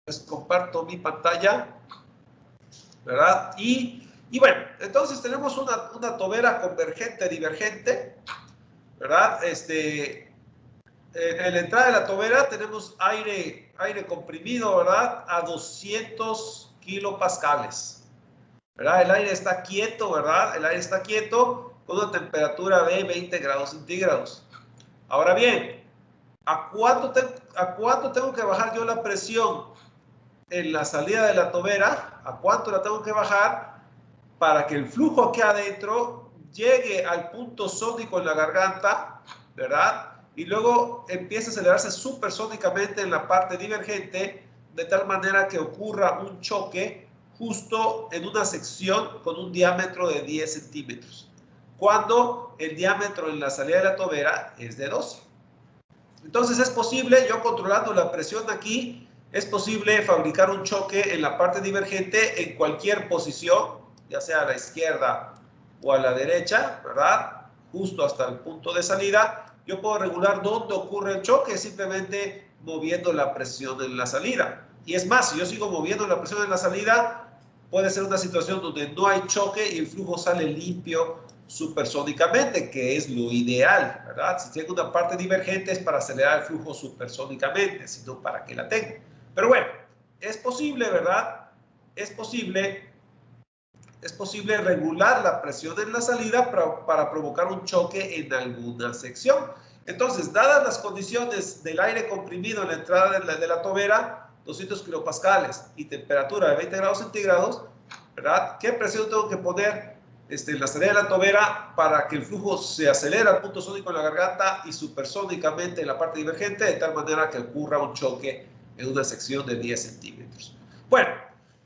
Les comparto mi pantalla, ¿verdad? Y bueno, entonces tenemos una tobera convergente, divergente, ¿verdad? En la entrada de la tobera tenemos aire comprimido, ¿verdad? A 200 kilopascales, ¿verdad? El aire está quieto, ¿verdad? El aire está quieto con una temperatura de 20 grados centígrados. Ahora bien, ¿a cuánto tengo que bajar yo la presión en la salida de la tobera? ¿A cuánto la tengo que bajar para que el flujo aquí adentro llegue al punto sónico en la garganta, ¿verdad? Y luego empiece a acelerarse supersónicamente en la parte divergente, de tal manera que ocurra un choque justo en una sección con un diámetro de 10 centímetros, cuando el diámetro en la salida de la tobera es de 12. Entonces es posible, yo controlando la presión aquí, es posible fabricar un choque en la parte divergente en cualquier posición, ya sea a la izquierda o a la derecha, ¿verdad? Justo hasta el punto de salida. Yo puedo regular dónde ocurre el choque simplemente moviendo la presión en la salida. Y es más, si yo sigo moviendo la presión en la salida, puede ser una situación donde no hay choque y el flujo sale limpio supersónicamente, que es lo ideal, ¿verdad? Si tengo una parte divergente es para acelerar el flujo supersónicamente, si no, ¿para qué la tengo? Pero bueno, es posible, ¿verdad? Es posible regular la presión en la salida para provocar un choque en alguna sección. Entonces, dadas las condiciones del aire comprimido en la entrada de la tobera, 200 kilopascales y temperatura de 20 grados centígrados, ¿verdad? ¿Qué presión tengo que poner en la salida de la tobera para que el flujo se acelere al punto sónico en la garganta y supersónicamente en la parte divergente, de tal manera que ocurra un choque en una sección de 10 centímetros? Bueno,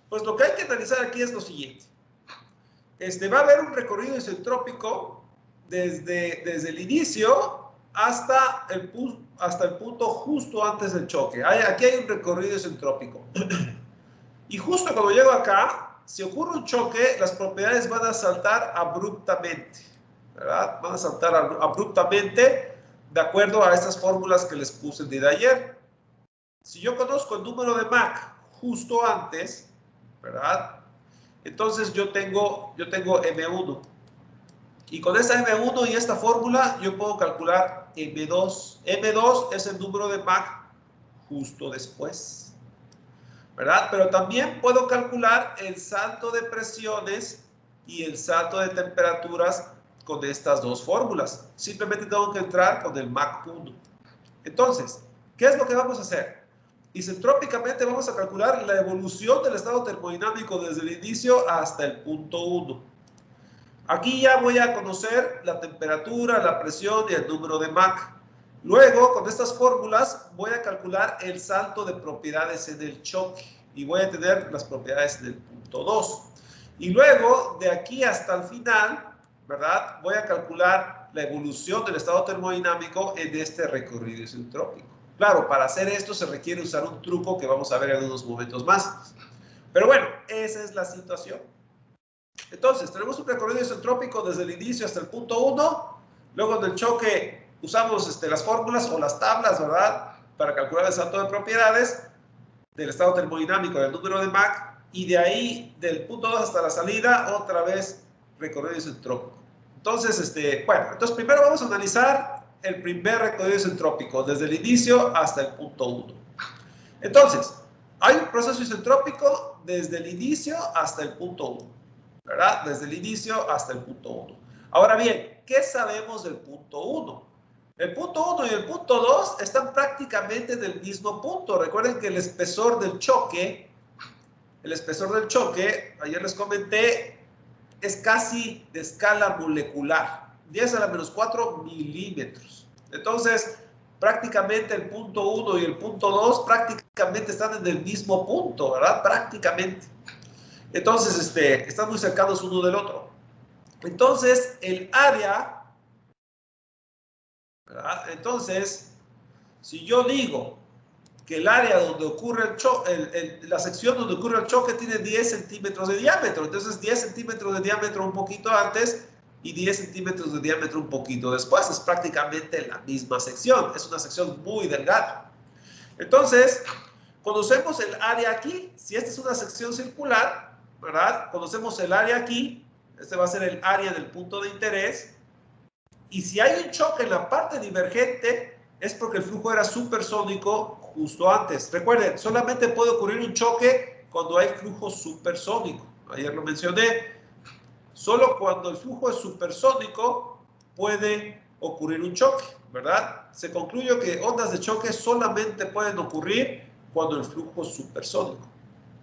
pues lo que hay que analizar aquí es lo siguiente. Va a haber un recorrido isentrópico desde el inicio hasta el punto justo antes del choque. Aquí hay un recorrido isentrópico. Y justo cuando llego acá, si ocurre un choque, las propiedades van a saltar abruptamente, ¿verdad? Van a saltar abruptamente de acuerdo a estas fórmulas que les puse el día de ayer. Si yo conozco el número de Mach justo antes, ¿verdad? Entonces yo tengo M1. Y con esta M1 y esta fórmula yo puedo calcular M2. M2 es el número de Mach justo después, ¿verdad? Pero también puedo calcular el salto de presiones y el salto de temperaturas con estas dos fórmulas. Simplemente tengo que entrar con el Mach 1. Entonces, ¿qué es lo que vamos a hacer? Isentrópicamente vamos a calcular la evolución del estado termodinámico desde el inicio hasta el punto 1. Aquí ya voy a conocer la temperatura, la presión y el número de Mach. Luego, con estas fórmulas, voy a calcular el salto de propiedades en el choque y voy a tener las propiedades en el punto 2. Y luego, de aquí hasta el final, ¿verdad? Voy a calcular la evolución del estado termodinámico en este recorrido isentrópico. Claro, para hacer esto se requiere usar un truco que vamos a ver en unos momentos más. Pero bueno, esa es la situación. Entonces, tenemos un recorrido isentrópico desde el inicio hasta el punto 1. Luego en el choque usamos las fórmulas o las tablas, ¿verdad? Para calcular el salto de propiedades del estado termodinámico, del número de Mach. Y de ahí, del punto 2 hasta la salida, otra vez recorrido isentrópico. Entonces, entonces primero vamos a analizar el primer recorrido isentrópico, desde el inicio hasta el punto 1. Entonces, hay un proceso isentrópico desde el inicio hasta el punto 1, ¿verdad? Desde el inicio hasta el punto 1. Ahora bien, ¿qué sabemos del punto 1? El punto 1 y el punto 2 están prácticamente en el mismo punto. Recuerden que el espesor del choque, ayer les comenté, es casi de escala molecular, 10 a la menos 4 milímetros. Entonces, prácticamente el punto 1 y el punto 2 prácticamente están en el mismo punto, ¿verdad? Prácticamente. Entonces, están muy cercanos uno del otro. Entonces, el área, ¿verdad? Entonces, si yo digo que el área donde ocurre el choque, la sección donde ocurre el choque tiene 10 centímetros de diámetro. Entonces, 10 centímetros de diámetro un poquito antes y 10 centímetros de diámetro un poquito después. Es prácticamente la misma sección. Es una sección muy delgada. Entonces, conocemos el área aquí. Si esta es una sección circular, ¿verdad? Conocemos el área aquí. Este va a ser el área del punto de interés. Y si hay un choque en la parte divergente, es porque el flujo era supersónico justo antes. Recuerden, solamente puede ocurrir un choque cuando hay flujo supersónico. Ayer lo mencioné. Solo cuando el flujo es supersónico puede ocurrir un choque, ¿verdad? Se concluyó que ondas de choque solamente pueden ocurrir cuando el flujo es supersónico,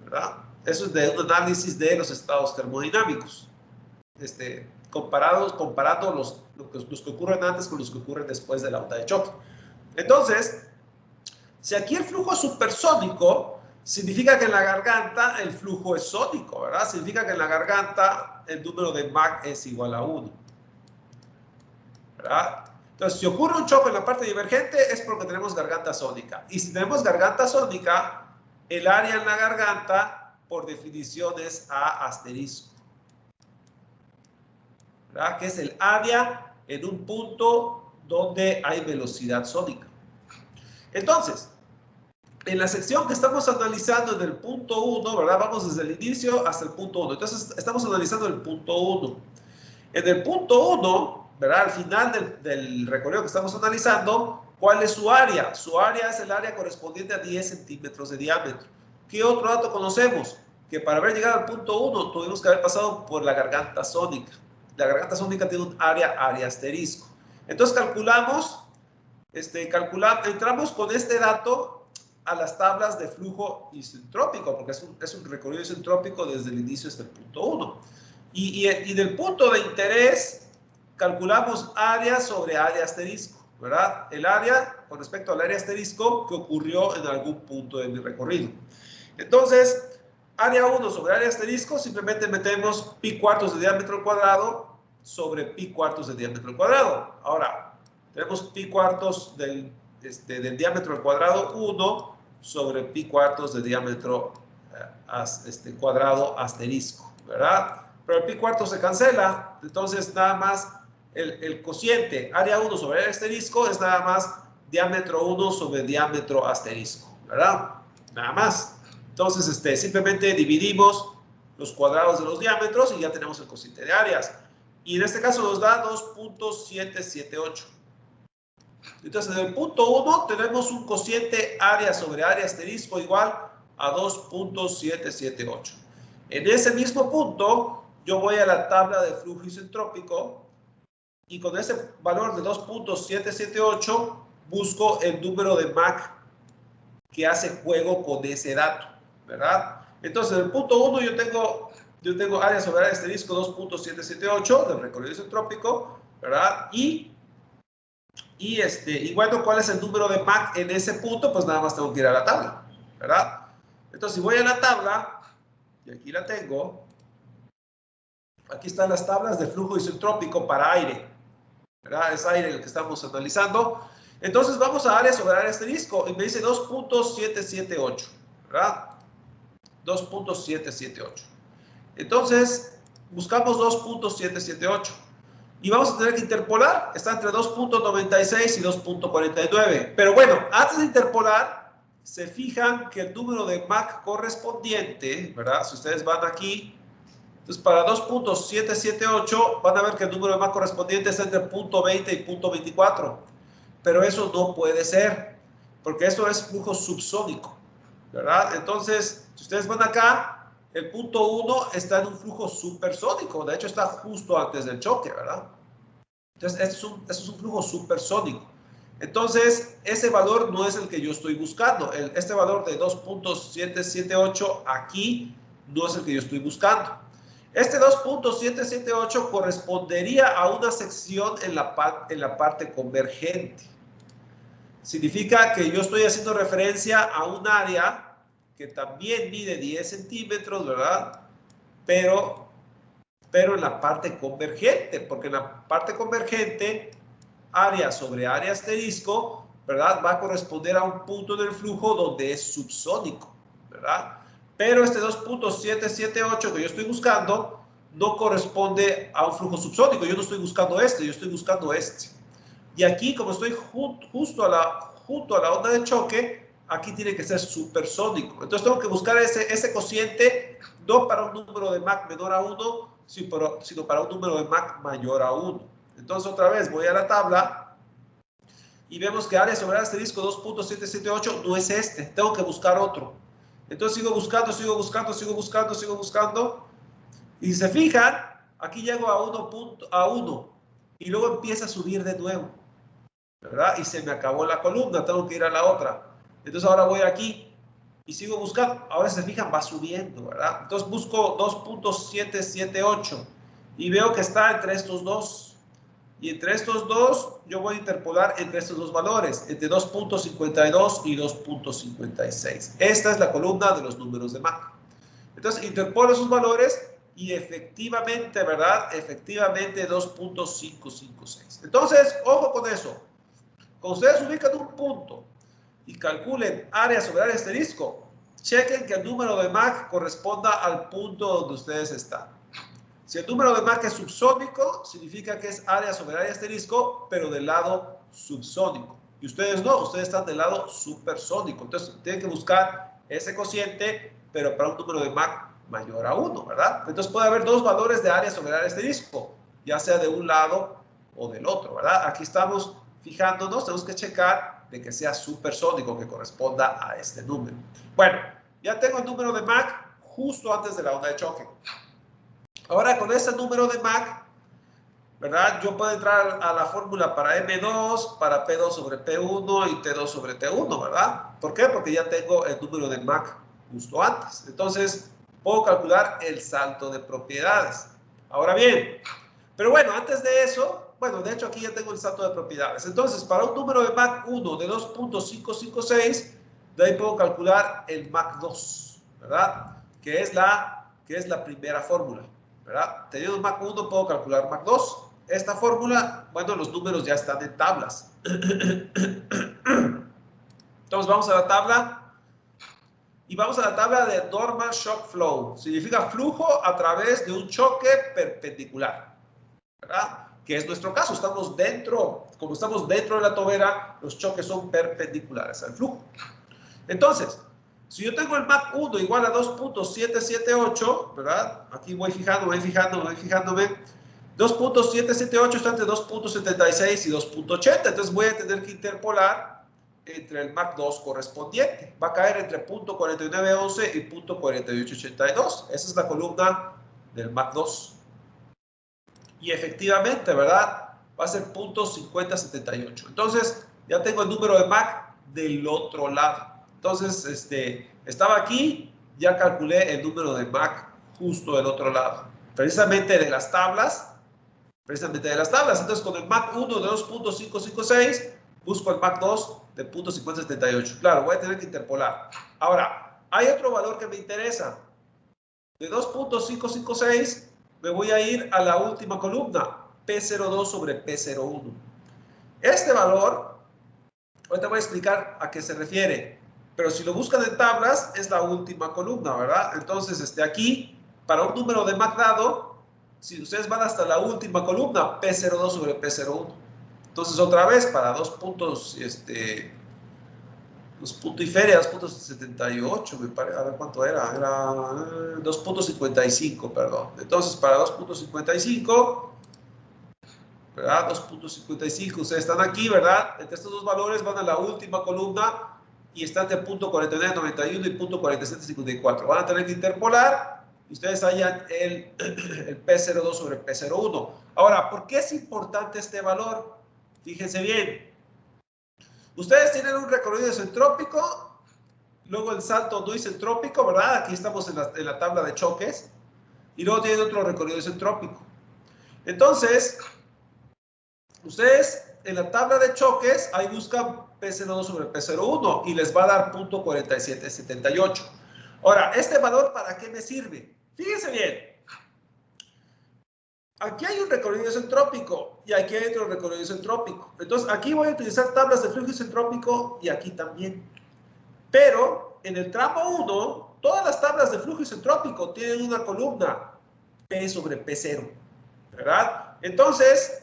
¿verdad? Eso es de un análisis de los estados termodinámicos, comparando los que ocurren antes con los que ocurren después de la onda de choque. Entonces, si aquí el flujo es supersónico, significa que en la garganta el flujo es sónico, ¿verdad? Significa que en la garganta el número de Mach es igual a 1, ¿verdad? Entonces, si ocurre un choque en la parte divergente es porque tenemos garganta sónica. Y si tenemos garganta sónica, el área en la garganta, por definición, es A asterisco, ¿verdad? Que es el área en un punto donde hay velocidad sónica. Entonces, en la sección que estamos analizando en el punto 1, ¿verdad? Vamos desde el inicio hasta el punto 1. Entonces, estamos analizando el punto 1. En el punto 1, ¿verdad? Al final del recorrido que estamos analizando, ¿cuál es su área? Su área es el área correspondiente a 10 centímetros de diámetro. ¿Qué otro dato conocemos? Que para haber llegado al punto 1 tuvimos que haber pasado por la garganta sónica. La garganta sónica tiene un área asterisco. Entonces calculamos, entramos con este dato a las tablas de flujo isentrópico, porque es un recorrido isentrópico desde el inicio hasta el punto 1. Y del punto de interés, calculamos área sobre área asterisco, ¿verdad? El área con respecto al área asterisco que ocurrió en algún punto de mi recorrido. Entonces, área 1 sobre área asterisco, simplemente metemos pi cuartos de diámetro al cuadrado sobre pi cuartos de diámetro al cuadrado. Ahora, tenemos pi cuartos del diámetro al cuadrado 1 sobre pi cuartos de diámetro cuadrado asterisco, ¿verdad? Pero el pi cuartos se cancela, entonces nada más el cociente área 1 sobre área asterisco es nada más diámetro 1 sobre diámetro asterisco, ¿verdad? Nada más. Entonces, simplemente dividimos los cuadrados de los diámetros y ya tenemos el cociente de áreas. Y en este caso nos da 2.778. Entonces, en el punto 1 tenemos un cociente área sobre área asterisco igual a 2.778. En ese mismo punto, yo voy a la tabla de flujo isentrópico y con ese valor de 2.778 busco el número de Mach que hace juego con ese dato, ¿verdad? Entonces, en el punto 1 yo tengo área sobre área asterisco 2.778 del recorrido isentrópico, ¿verdad? Y bueno, ¿cuál es el número de Mach en ese punto? Pues nada más tengo que ir a la tabla, ¿verdad? Entonces, si voy a la tabla, y aquí la tengo, aquí están las tablas de flujo isentrópico para aire, ¿verdad? Es aire el que estamos analizando. Entonces, vamos a área sobre área asterisco y me dice 2.778, ¿verdad? 2.778. Entonces, buscamos 2.778. Y vamos a tener que interpolar, está entre 2.96 y 2.49. Pero bueno, antes de interpolar, se fijan que el número de Mach correspondiente, ¿verdad? Si ustedes van aquí, entonces para 2.778 van a ver que el número de Mach correspondiente está entre 0.20 y 0.24. Pero eso no puede ser, porque eso es flujo subsónico, ¿verdad? Entonces, si ustedes van acá, el punto 1 está en un flujo supersónico, de hecho está justo antes del choque, ¿verdad? Entonces, este es un flujo supersónico. Entonces, ese valor no es el que yo estoy buscando. Este valor de 2.778 aquí no es el que yo estoy buscando. Este 2.778 correspondería a una sección en la parte convergente. Significa que yo estoy haciendo referencia a un área que también mide 10 centímetros, ¿verdad? Pero en la parte convergente, porque en la parte convergente, área sobre área asterisco, ¿verdad? Va a corresponder a un punto del flujo donde es subsónico, ¿verdad? Pero este 2.778 que yo estoy buscando no corresponde a un flujo subsónico. Yo no estoy buscando este, yo estoy buscando este. Y aquí, como estoy junto a la onda de choque, aquí tiene que ser supersónico. Entonces tengo que buscar ese cociente no para un número de Mach menor a 1, sino para un número de Mach mayor a 1. Entonces otra vez voy a la tabla y vemos que área sobre asterisco 2.778 no es este. Tengo que buscar otro. Entonces sigo buscando. Y si se fijan, aquí llego a 1 y luego empieza a subir de nuevo, ¿verdad? Y se me acabó la columna, tengo que ir a la otra. Entonces ahora voy aquí y sigo buscando. Ahora si se fijan, va subiendo, ¿verdad? Entonces busco 2.778 y veo que está entre estos dos. Y entre estos dos, yo voy a interpolar entre estos dos valores, entre 2.52 y 2.56. Esta es la columna de los números de Mach. Entonces, interpolo esos valores y efectivamente, ¿verdad? Efectivamente 2.556. Entonces, ojo con eso. Cuando ustedes ubican un punto y calculen área sobre área asterisco, chequen que el número de Mach corresponda al punto donde ustedes están. Si el número de Mach es subsónico, significa que es área sobre área asterisco, pero del lado subsónico. Y ustedes no, ustedes están del lado supersónico. Entonces, tienen que buscar ese cociente, pero para un número de Mach mayor a 1, ¿verdad? Entonces, puede haber dos valores de área sobre área asterisco, ya sea de un lado o del otro, ¿verdad? Aquí estamos fijándonos, tenemos que checar de que sea supersónico, que corresponda a este número. Bueno, ya tengo el número de Mach justo antes de la onda de choque. Ahora, con ese número de Mach, ¿verdad? Yo puedo entrar a la fórmula para M2, para P2 sobre P1 y T2 sobre T1, ¿verdad? ¿Por qué? Porque ya tengo el número de Mach justo antes. Entonces, puedo calcular el salto de propiedades. Ahora bien, pero bueno, antes de eso, bueno, de hecho aquí ya tengo el salto de propiedades. Entonces, para un número de Mach 1 de 2.556, de ahí puedo calcular el Mach 2, ¿verdad? Que es la primera fórmula, ¿verdad? Teniendo Mach 1 puedo calcular Mach 2. Esta fórmula, bueno, los números ya están en tablas. Entonces vamos a la tabla y vamos a la tabla de Normal Shock Flow. Significa flujo a través de un choque perpendicular, ¿verdad? Que es nuestro caso. Estamos dentro, como estamos dentro de la tobera, los choques son perpendiculares al flujo. Entonces, si yo tengo el Mach 1 igual a 2.778, ¿verdad? Aquí voy fijándome. 2.778 está entre 2.76 y 2.80. Entonces voy a tener que interpolar entre el Mach 2 correspondiente. Va a caer entre .4911 y .4882. Esa es la columna del Mach 2. Y efectivamente, ¿verdad? Va a ser .5078. Entonces, ya tengo el número de Mach del otro lado. Entonces, estaba aquí, ya calculé el número de Mach justo del otro lado. Precisamente de las tablas. Entonces, con el Mach 1 de 2.556, busco el Mach 2 de .5078. Claro, voy a tener que interpolar. Ahora, hay otro valor que me interesa. De 2.556, me voy a ir a la última columna, P02 sobre P01. Este valor, ahorita voy a explicar a qué se refiere, pero si lo buscan en tablas, es la última columna, ¿verdad? Entonces, aquí, para un número de Mach dado, si ustedes van hasta la última columna, P02 sobre P01. Entonces, otra vez, para dos puntos, los puntos y feria, 2.78, me parece, a ver cuánto era 2.55, perdón. Entonces, para 2.55, ¿verdad? 2.55, ustedes están aquí, ¿verdad? Entre estos dos valores van a la última columna y están de .4991 y .4754. Van a tener que interpolar y ustedes hallan el P02 sobre P01. Ahora, ¿por qué es importante este valor? Fíjense bien. Ustedes tienen un recorrido isentrópico, luego el salto no isentrópico, ¿verdad? Aquí estamos en la tabla de choques, y luego tienen otro recorrido isentrópico. Entonces, ustedes en la tabla de choques, ahí buscan P02 sobre P01 y les va a dar .4778. Ahora, ¿este valor para qué me sirve? Fíjense bien. Aquí hay un recorrido isentrópico y aquí hay otro recorrido isentrópico. Entonces, aquí voy a utilizar tablas de flujo isentrópico y aquí también. Pero en el tramo 1, todas las tablas de flujo isentrópico tienen una columna P sobre P0, ¿verdad? Entonces,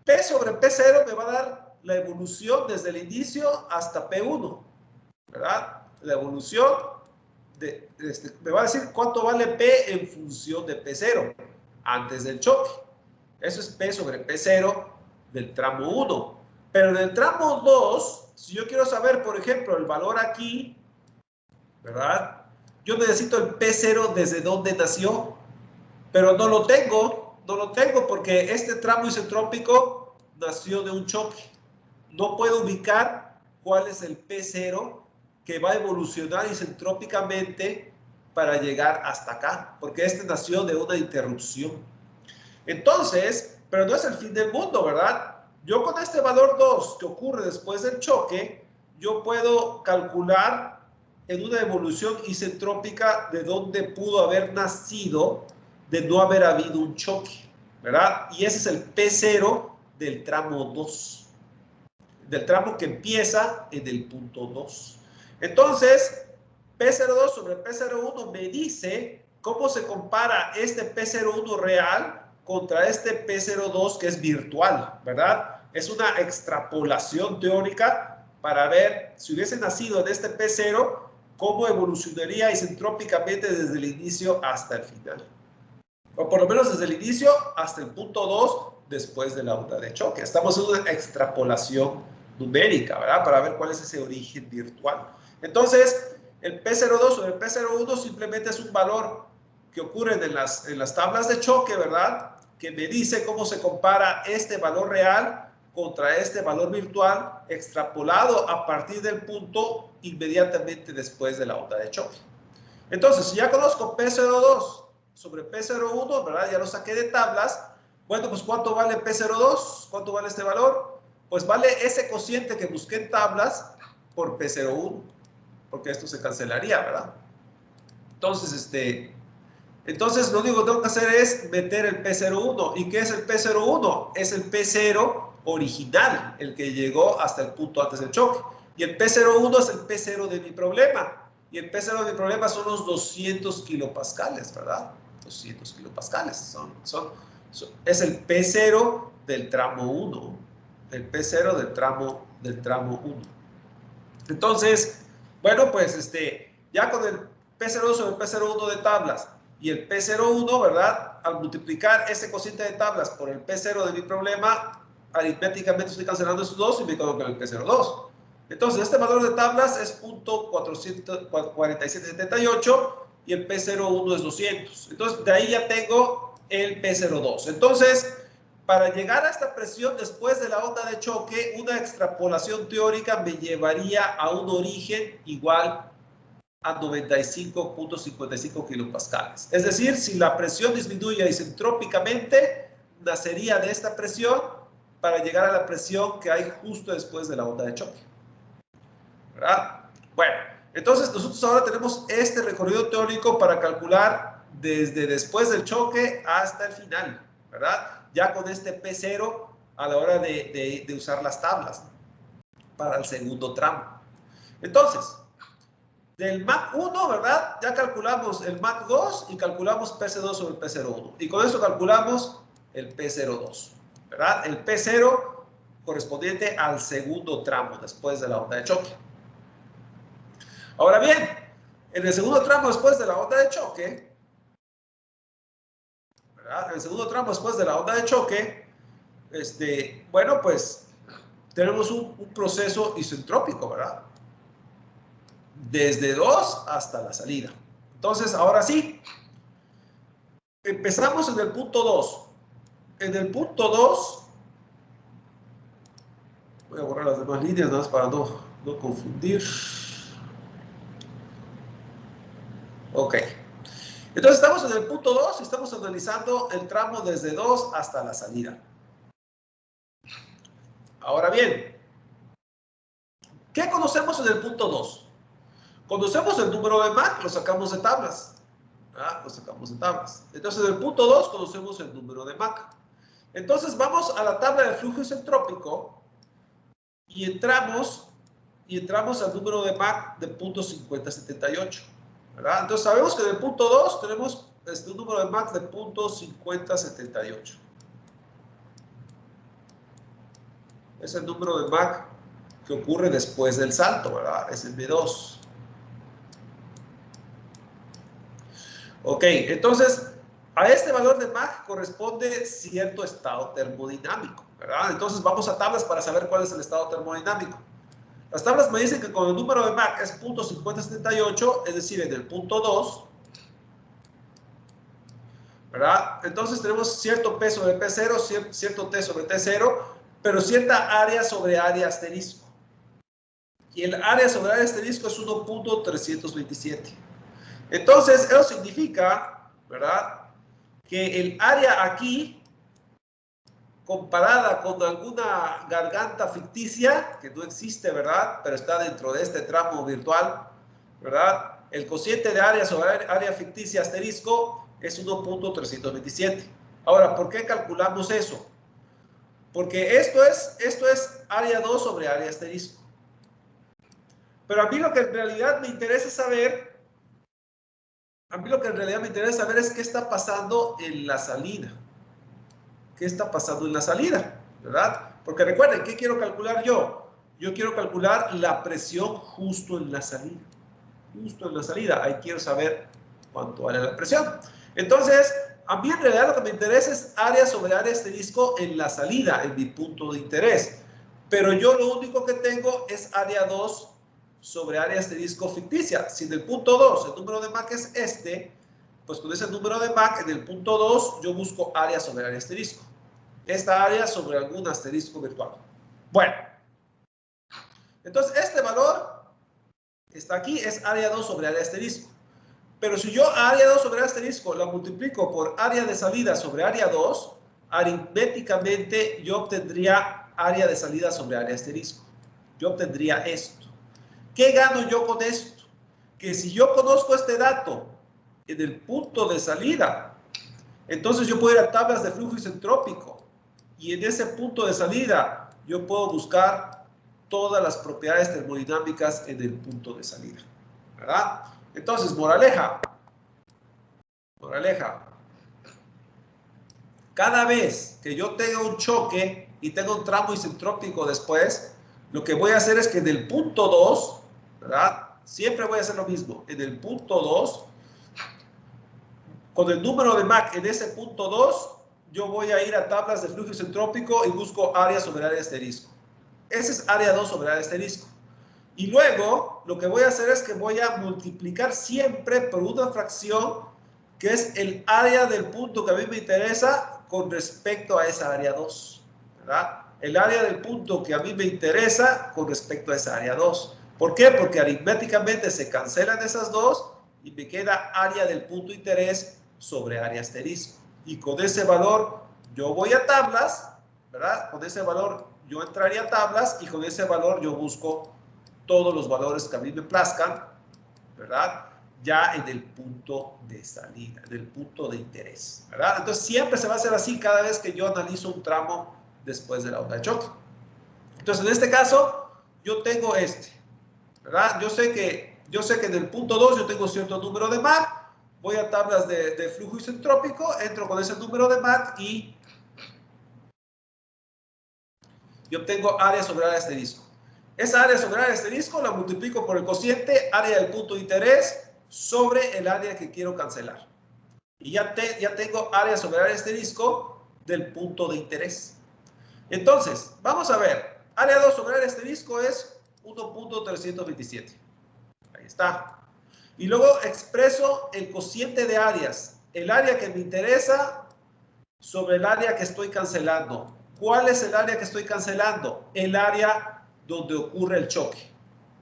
P sobre P0 me va a dar la evolución desde el inicio hasta P1, ¿verdad? La evolución me va a decir cuánto vale P en función de P0 antes del choque. Eso es P sobre P0 del tramo 1. Pero en el tramo 2, si yo quiero saber, por ejemplo, el valor aquí, ¿verdad? Yo necesito el P0 desde donde nació, pero no lo tengo porque este tramo isentrópico nació de un choque. No puedo ubicar cuál es el P0 que va a evolucionar isentrópicamente para llegar hasta acá, porque este nació de una interrupción. Entonces, pero no es el fin del mundo, ¿verdad? Yo con este valor 2 que ocurre después del choque, yo puedo calcular en una evolución isentrópica de dónde pudo haber nacido de no haber habido un choque, ¿verdad? Y ese es el P0 del tramo 2, del tramo que empieza en el punto 2. Entonces, P02 sobre P01 me dice cómo se compara este P01 real contra este P02 que es virtual, ¿verdad? Es una extrapolación teórica para ver si hubiese nacido en este P0, cómo evolucionaría isentrópicamente desde el inicio hasta el final. O por lo menos desde el inicio hasta el punto 2 después de la onda de choque. Estamos en una extrapolación numérica, ¿verdad? Para ver cuál es ese origen virtual. Entonces, el P02 o el P01 simplemente es un valor que ocurre en las tablas de choque, ¿verdad? Que me dice cómo se compara este valor real contra este valor virtual extrapolado a partir del punto inmediatamente después de la onda de choque. Entonces, si ya conozco P02 sobre P01, ¿verdad? Ya lo saqué de tablas. Bueno, pues ¿cuánto vale P02? ¿Cuánto vale este valor? Pues vale ese cociente que busqué en tablas por P01, porque esto se cancelaría, ¿verdad? Entonces, entonces lo único que tengo que hacer es meter el P01. ¿Y qué es el P01? Es el P0 original, el que llegó hasta el punto antes del choque. Y el P01 es el P0 de mi problema. Y el P0 de mi problema son los 200 kilopascales, ¿verdad? 200 kilopascales. Es el P0 del tramo 1. El P0 del tramo 1. Entonces, bueno, pues ya con el P02 sobre el P01 de tablas y el P01, ¿verdad? Al multiplicar ese cociente de tablas por el P0 de mi problema, aritméticamente estoy cancelando esos dos y me quedo con el P02. Entonces, este valor de tablas es .4778 y el P01 es 200. Entonces, de ahí ya tengo el P02. Entonces, para llegar a esta presión después de la onda de choque, una extrapolación teórica me llevaría a un origen igual a 95.55 kilopascales. Es decir, si la presión disminuye isentrópicamente, nacería de esta presión para llegar a la presión que hay justo después de la onda de choque, ¿verdad? Bueno, entonces nosotros ahora tenemos este recorrido teórico para calcular desde después del choque hasta el final, ¿verdad? Ya con este P0 a la hora de usar las tablas para el segundo tramo. Entonces, del MAC 1, ¿verdad? Ya calculamos el MAC 2 y calculamos P02 sobre P01. Y con eso calculamos el P02, ¿verdad? El P0 correspondiente al segundo tramo después de la onda de choque. Ahora bien, en el segundo tramo después de la onda de choque, ¿verdad? En el segundo tramo después de la onda de choque, bueno, pues tenemos un proceso isentrópico, ¿verdad? Desde 2 hasta la salida. Entonces, ahora sí, empezamos en el punto 2. En el punto 2, voy a borrar las demás líneas, nada más para no confundir. Ok. Entonces, estamos en el punto 2 y estamos analizando el tramo desde 2 hasta la salida. Ahora bien, ¿qué conocemos en el punto 2? Conocemos el número de Mach, lo sacamos de tablas. ¿Ah? Lo sacamos de tablas. Entonces, en el punto 2 conocemos el número de Mach. Entonces, vamos a la tabla de flujo isentrópico y entramos al número de Mach de .5078. ¿Verdad? Entonces, sabemos que en el punto 2 tenemos un número de Mach de .5078. Es el número de Mach que ocurre después del salto, ¿verdad? Es el B2. Ok, entonces a este valor de Mach corresponde cierto estado termodinámico, ¿verdad? Entonces vamos a tablas para saber cuál es el estado termodinámico. Las tablas me dicen que cuando el número de Mach es 0.5078, es decir, en el punto 2, ¿verdad? Entonces tenemos cierto P sobre P0, cierto T sobre T0, pero cierta área sobre área asterisco. Y el área sobre área asterisco es 1.327. Entonces, eso significa, ¿verdad?, que el área aquí, comparada con alguna garganta ficticia, que no existe, ¿verdad?, pero está dentro de este tramo virtual, ¿verdad?, el cociente de área sobre área ficticia asterisco es 1.327. Ahora, ¿por qué calculamos eso? Porque esto es área 2 sobre área asterisco. Pero a mí lo que en realidad me interesa saber, es qué está pasando en la salida. ¿Qué está pasando en la salida? ¿Verdad? Porque recuerden, ¿qué quiero calcular yo? Yo quiero calcular la presión justo en la salida. Justo en la salida. Ahí quiero saber cuánto vale la presión. Entonces, a mí en realidad lo que me interesa es área sobre área asterisco en la salida, en mi punto de interés. Pero yo lo único que tengo es área 2 sobre área asterisco ficticia. Si en el punto 2 el número de Mach es este, pues con ese número de Mach en el punto 2 yo busco área sobre área asterisco. Esta área sobre algún asterisco virtual. Bueno, entonces este valor está aquí, es área 2 sobre área asterisco. Pero si yo área 2 sobre área asterisco la multiplico por área de salida sobre área 2, aritméticamente yo obtendría área de salida sobre área asterisco. Yo obtendría esto. ¿Qué gano yo con esto? Que si yo conozco este dato en el punto de salida, entonces yo puedo ir a tablas de flujo isentrópico y en ese punto de salida yo puedo buscar todas las propiedades termodinámicas en el punto de salida, ¿verdad? Entonces, moraleja, cada vez que yo tenga un choque y tenga un tramo isentrópico después, lo que voy a hacer es que en el punto 2, ¿verdad? Siempre voy a hacer lo mismo. En el punto 2, con el número de Mach en ese punto 2, yo voy a ir a tablas de flujo isentrópico y busco área sobre área asterisco. Ese es área 2 sobre área asterisco. Y luego, lo que voy a hacer es que voy a multiplicar siempre por una fracción que es el área del punto que a mí me interesa con respecto a esa área 2, ¿verdad? El área del punto que a mí me interesa con respecto a esa área 2. ¿Por qué? Porque aritméticamente se cancelan esas dos y me queda área del punto de interés sobre área asterisco. Y con ese valor yo voy a tablas, ¿verdad? Con ese valor yo entraría a tablas y con ese valor yo busco todos los valores que a mí me plazcan, ¿verdad? Ya en el punto de salida, en el punto de interés, ¿verdad? Entonces siempre se va a hacer así cada vez que yo analizo un tramo después de la onda de choque. Entonces en este caso yo tengo este, ¿verdad? Yo sé que en el punto 2 yo tengo cierto número de Mach, voy a tablas de flujo isentrópico, entro con ese número de Mach y obtengo área sobre área asterisco. Esa área sobre área asterisco la multiplico por el cociente área del punto de interés sobre el área que quiero cancelar. Y ya tengo área sobre área asterisco del punto de interés. Entonces, vamos a ver. Área 2 sobre área asterisco es 1.327. Ahí está. Y luego expreso el cociente de áreas. El área que me interesa sobre el área que estoy cancelando. ¿Cuál es el área que estoy cancelando? El área donde ocurre el choque,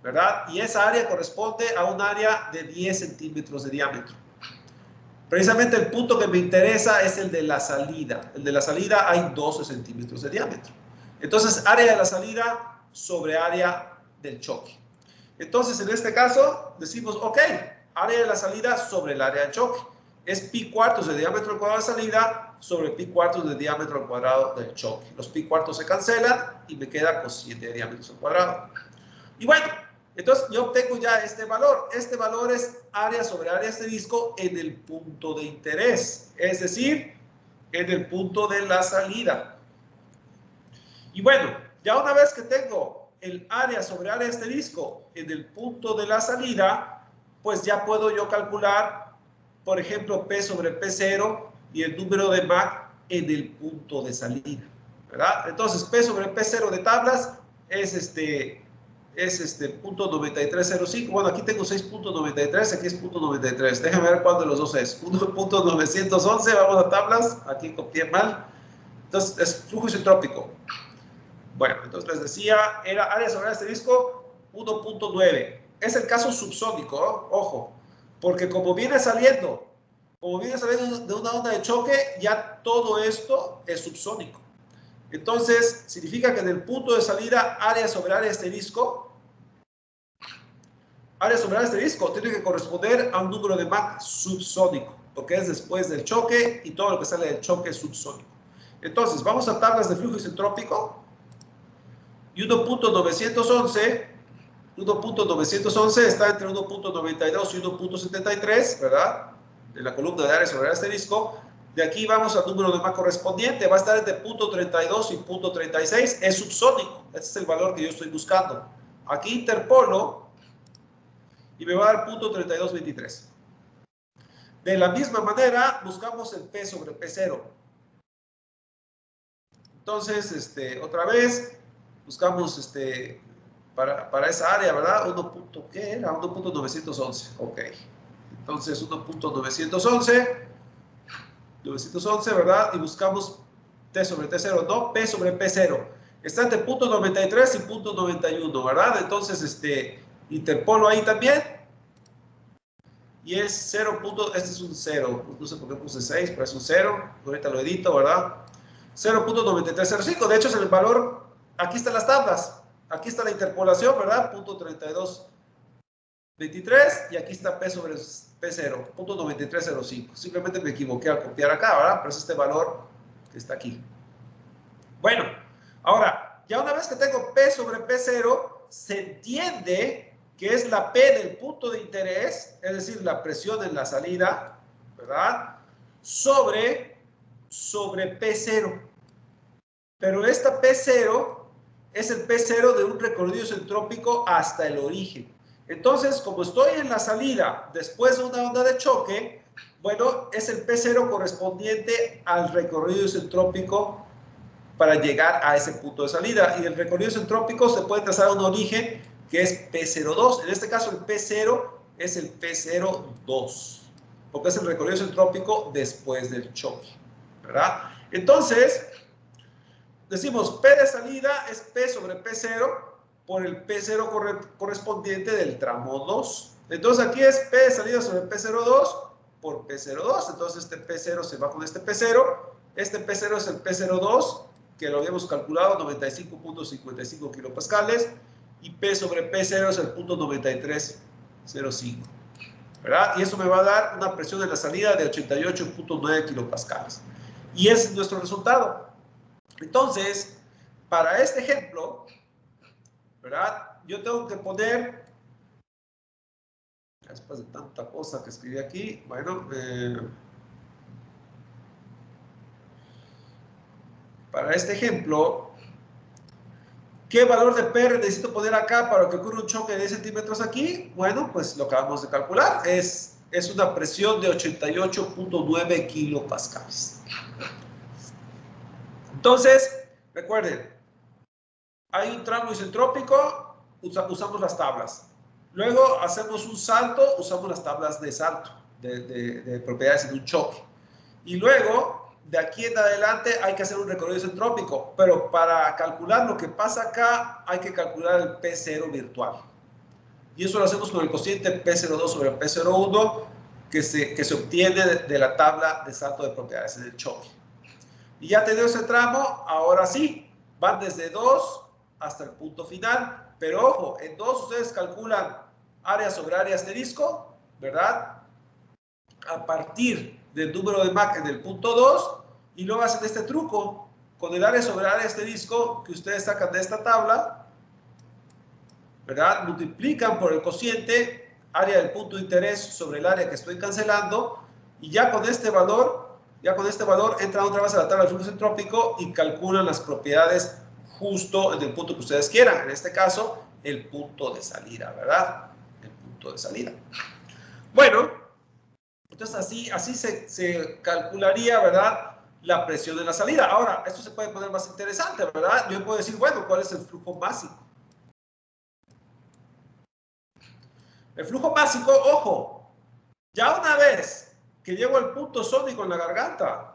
¿verdad? Y esa área corresponde a un área de 10 centímetros de diámetro. Precisamente el punto que me interesa es el de la salida. El de la salida hay 12 centímetros de diámetro. Entonces, área de la salida sobre área del choque. Entonces, en este caso, decimos, ok, área de la salida sobre el área del choque. Es pi cuartos de diámetro al cuadrado de salida sobre pi cuartos de diámetro al cuadrado del choque. Los pi cuartos se cancelan y me queda cociente de diámetros al cuadrado. Y bueno, entonces yo obtengo ya este valor. Este valor es área sobre área asterisco en el punto de interés, es decir, en el punto de la salida. Y bueno, ya una vez que tengo el área sobre área asterisco en el punto de la salida, pues ya puedo yo calcular, por ejemplo, P sobre P0 y el número de Mach en el punto de salida, ¿verdad? Entonces, P sobre P0 de tablas es punto 9305. Bueno, aquí tengo 6.93, aquí es punto 93. Déjame ver cuál de los dos es. 1.911, vamos a tablas. Aquí copié mal. Entonces, es flujo isentrópico. Bueno, entonces les decía, era área sobre asterisco 1.9. Es el caso subsónico, ¿no? Ojo, porque como viene saliendo de una onda de choque, ya todo esto es subsónico. Entonces, significa que en el punto de salida, área sobre área asterisco tiene que corresponder a un número de Mach subsónico, porque es después del choque y todo lo que sale del choque es subsónico. Entonces, vamos a tablas de flujo isentrópico. Y 1.911 está entre 1.92 y 1.73, ¿verdad? De la columna de área sobre área asterisco. De aquí vamos al número de Mach correspondiente, va a estar entre 0.32 y 0.36, es subsónico, ese es el valor que yo estoy buscando. Aquí interpolo y me va a dar 0.3223. De la misma manera, buscamos el P sobre P0. Entonces, otra vez, buscamos para esa área, ¿verdad? 1.911, ok. Entonces, 911, ¿verdad? Y buscamos T sobre T0, no, P sobre P0. Está entre punto 93 y punto 91, ¿verdad? Entonces, interpolo ahí también. Y es 0. Este es un 0. No sé por qué puse 6, pero es un 0. Ahorita lo edito, ¿verdad? 0.9305. De hecho, es el valor. Aquí están las tablas. Aquí está la interpolación, ¿verdad? 0.3223. Y aquí está P sobre P0, 0.9305. Simplemente me equivoqué al copiar acá, ¿verdad? Pero es este valor que está aquí. Bueno, ahora, ya una vez que tengo P sobre P0, se entiende que es la P del punto de interés, es decir, la presión en la salida, ¿verdad? Sobre P0. Pero esta P0 es el P0 de un recorrido isentrópico hasta el origen. Entonces, como estoy en la salida después de una onda de choque, bueno, es el P0 correspondiente al recorrido isentrópico para llegar a ese punto de salida. Y el recorrido isentrópico se puede trazar a un origen que es P02. En este caso, el P0 es el P02, porque es el recorrido isentrópico después del choque, ¿verdad? Entonces, decimos P de salida es P sobre P0 por el P0 correspondiente del tramo 2. Entonces, aquí es P de salida sobre P02 por P02. Entonces, este P0 se va con este P0. Este P0 es el P02, que lo habíamos calculado, 95.55 kilopascales, y P sobre P0 es el 0.9305, ¿verdad? Y eso me va a dar una presión en la salida de 88.9 kilopascales. Y ese es nuestro resultado. Entonces, para este ejemplo, ¿verdad? Yo tengo que poner, después de tanta cosa que escribí aquí, bueno, para este ejemplo, ¿qué valor de PR necesito poner acá para que ocurra un choque de 10 centímetros aquí? Bueno, pues lo acabamos de calcular. Es una presión de 88.9 kilopascales. Entonces, recuerden, hay un tramo isentrópico, usamos las tablas. Luego hacemos un salto, usamos las tablas de salto, de propiedades en un choque. Y luego, de aquí en adelante, hay que hacer un recorrido isentrópico. Pero para calcular lo que pasa acá, hay que calcular el P0 virtual. Y eso lo hacemos con el cociente P02 sobre P01, que se obtiene de la tabla de salto de propiedades en el choque. Y ya teniendo ese tramo, ahora sí, van desde 2 hasta el punto final. Pero ojo, en 2 ustedes calculan área sobre área asterisco, ¿verdad? A partir del número de Mach en el punto 2, y luego hacen este truco con el área sobre área asterisco que ustedes sacan de esta tabla, ¿verdad? Multiplican por el cociente área del punto de interés sobre el área que estoy cancelando, y ya con este valor entran otra vez a la tabla de flujo isentrópico y calculan las propiedades justo en el punto que ustedes quieran. En este caso, el punto de salida, ¿verdad? El punto de salida. Bueno, entonces así se calcularía, ¿verdad? La presión de la salida. Ahora, esto se puede poner más interesante, ¿verdad? Yo puedo decir, bueno, ¿cuál es el flujo básico? El flujo básico, ojo, ya una vez que llego al punto sónico en la garganta,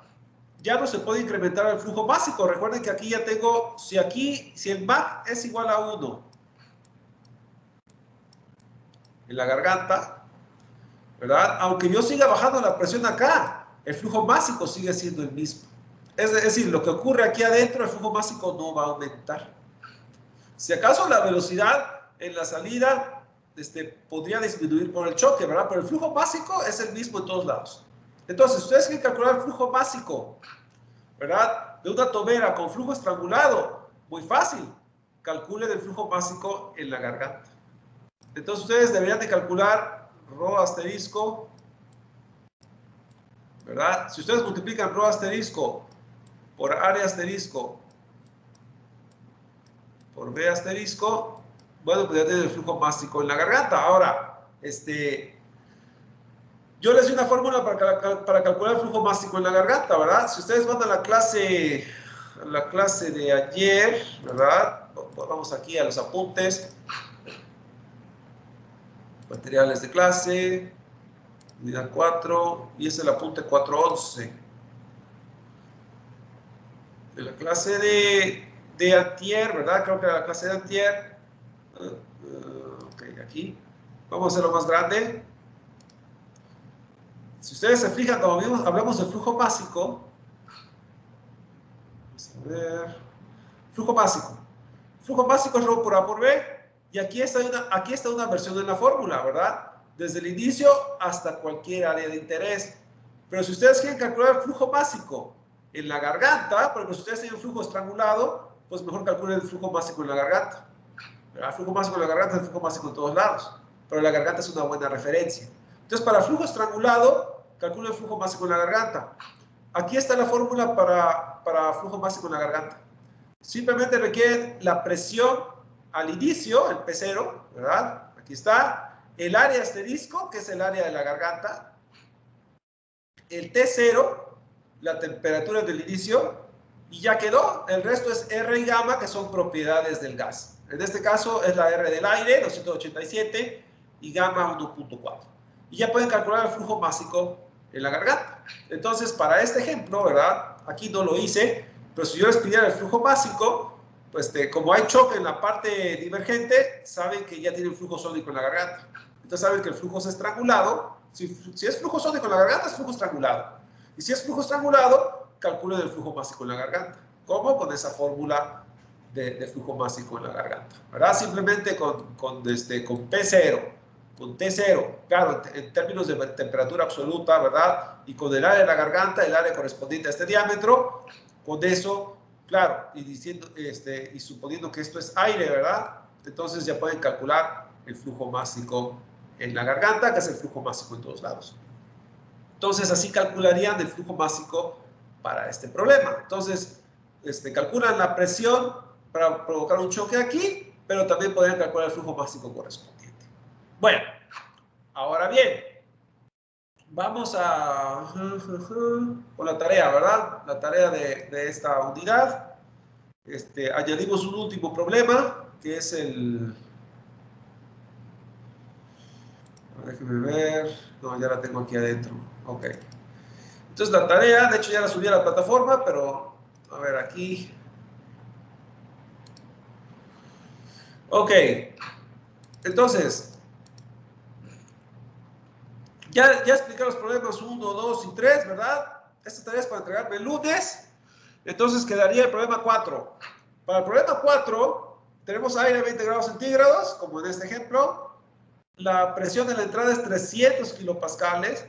ya no se puede incrementar el flujo básico. Recuerden que aquí ya tengo, si el MAC es igual a 1 en la garganta, ¿verdad? Aunque yo siga bajando la presión acá, el flujo básico sigue siendo el mismo. Es decir, lo que ocurre aquí adentro, el flujo básico no va a aumentar. Si acaso la velocidad en la salida podría disminuir por el choque, ¿verdad? Pero el flujo básico es el mismo en todos lados. Entonces, ustedes quieren calcular el flujo básico, ¿verdad? De una tobera con flujo estrangulado. Muy fácil. Calculen el flujo básico en la garganta. Entonces, ustedes deberían de calcular ρ asterisco, ¿verdad? Si ustedes multiplican ρ asterisco por área asterisco por B asterisco, bueno, pues ya tienen el flujo básico en la garganta. Ahora, yo les di una fórmula para calcular el flujo básico en la garganta, ¿verdad? Si ustedes van a la clase de ayer, ¿verdad? Vamos aquí a los apuntes. Materiales de clase, unidad 4, y es el apunte 411. De la clase de antier, ¿verdad? Creo que era la clase de antier. Ok, aquí. Vamos a hacerlo más grande. Si ustedes se fijan, como hablamos del flujo básico, vamos a ver, flujo básico. Flujo básico es ρ por A por B, y aquí está una versión en la fórmula, ¿verdad? Desde el inicio hasta cualquier área de interés. Pero si ustedes quieren calcular el flujo básico en la garganta, porque si ustedes tienen flujo estrangulado, pues mejor calculen el flujo básico en la garganta. El flujo básico en la garganta es el flujo básico en todos lados, pero la garganta es una buena referencia. Entonces, para flujo estrangulado, calculen el flujo básico en la garganta. Aquí está la fórmula para flujo básico en la garganta. Simplemente requieren la presión al inicio, el P0, ¿verdad? Aquí está. El área asterisco, que es el área de la garganta. El T0, la temperatura del inicio. Y ya quedó. El resto es R y gamma, que son propiedades del gas. En este caso es la R del aire, 287, y gamma 1.4. Y ya pueden calcular el flujo básico en la garganta. Entonces, para este ejemplo, ¿verdad? Aquí no lo hice, pero si yo les pidiera el flujo básico, pues como hay choque en la parte divergente, saben que ya tienen flujo sónico en la garganta. Entonces saben que el flujo es estrangulado. Si es flujo sónico en la garganta, es flujo estrangulado. Y si es flujo estrangulado, calculen el flujo básico en la garganta. ¿Cómo? Con esa fórmula de flujo básico en la garganta, ¿verdad? Simplemente con P0, con T0, claro, en términos de temperatura absoluta, ¿verdad? Y con el área de la garganta, el área correspondiente a este diámetro, con eso, claro, y suponiendo que esto es aire, ¿verdad? Entonces ya pueden calcular el flujo básico en la garganta, que es el flujo básico en todos lados. Entonces, así calcularían el flujo básico para este problema. Entonces, calculan la presión para provocar un choque aquí, pero también podrían calcular el flujo básico correspondiente. Bueno, ahora bien, vamos con la tarea, ¿verdad? La tarea de esta unidad. Añadimos un último problema, que es el... Déjenme ver. No, ya la tengo aquí adentro. Ok. Entonces la tarea, de hecho ya la subí a la plataforma, pero a ver aquí. Ok. Entonces, ya expliqué los problemas 1, 2 y 3, ¿verdad? Esta tarea es para entregarme el lunes. Entonces quedaría el problema 4. Para el problema 4, tenemos aire a 20 grados centígrados, como en este ejemplo. La presión en la entrada es 300 kilopascales.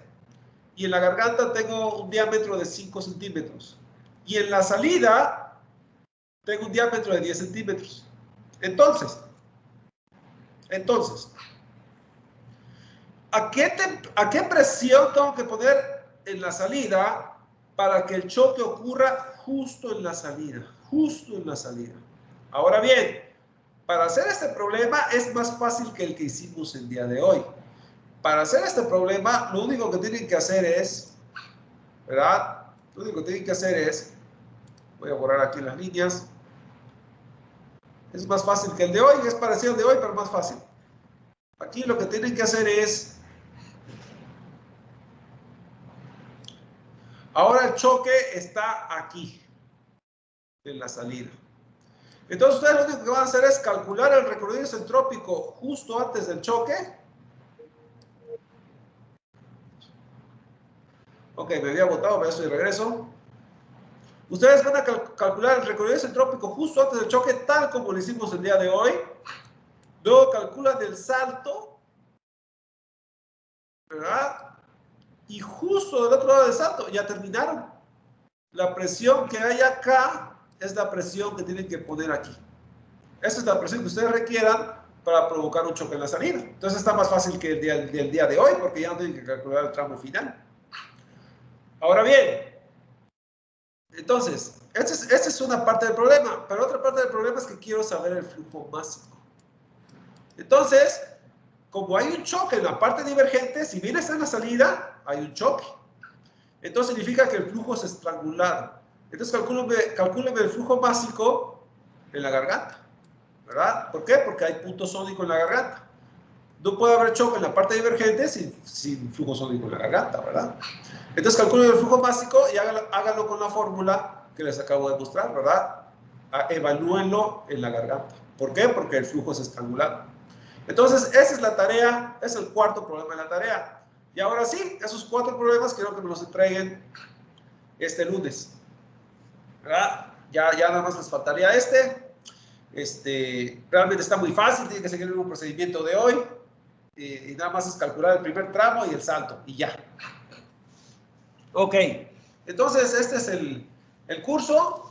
Y en la garganta tengo un diámetro de 5 centímetros. Y en la salida tengo un diámetro de 10 centímetros. Entonces, ¿a qué presión tengo que poner en la salida para que el choque ocurra justo en la salida? Justo en la salida. Ahora bien, para hacer este problema es más fácil que el que hicimos el día de hoy. Para hacer este problema, lo único que tienen que hacer es, ¿verdad? Lo único que tienen que hacer es, voy a borrar aquí las líneas. Es más fácil que el de hoy, es parecido al de hoy, pero más fácil. Aquí lo que tienen que hacer es, ahora el choque está aquí, en la salida. Entonces ustedes lo único que van a hacer es calcular el recorrido isentrópico justo antes del choque. Ok, me había botado, pero eso y regreso. Ustedes van a calcular el recorrido isentrópico justo antes del choque, tal como lo hicimos el día de hoy. Luego calculan el salto, ¿verdad? Y justo del otro lado del salto, ya terminaron. La presión que hay acá es la presión que tienen que poner aquí. Esa es la presión que ustedes requieran para provocar un choque en la salida. Entonces está más fácil que el día de hoy, porque ya no tienen que calcular el tramo final. Ahora bien, entonces, esta es una parte del problema, pero otra parte del problema es que quiero saber el flujo másico. Entonces, como hay un choque en la parte divergente, si bien está en la salida, hay un choque. Entonces significa que el flujo es estrangulado. Entonces calcúlenme el flujo másico en la garganta, ¿verdad? ¿Por qué? Porque hay punto sónico en la garganta. No puede haber choque en la parte divergente sin flujo sónico en la garganta, ¿verdad? Entonces calculen el flujo másico y háganlo con la fórmula que les acabo de mostrar, ¿verdad? Evalúenlo en la garganta. ¿Por qué? Porque el flujo es estrangulado. Entonces, esa es la tarea, es el cuarto problema de la tarea. Y ahora sí, esos 4 problemas quiero que me los entreguen este lunes, ¿verdad? Ya nada más les faltaría realmente está muy fácil, tiene que seguir el mismo procedimiento de hoy. Y nada más es calcular el primer tramo y el salto, y ya. Ok, entonces este es el curso.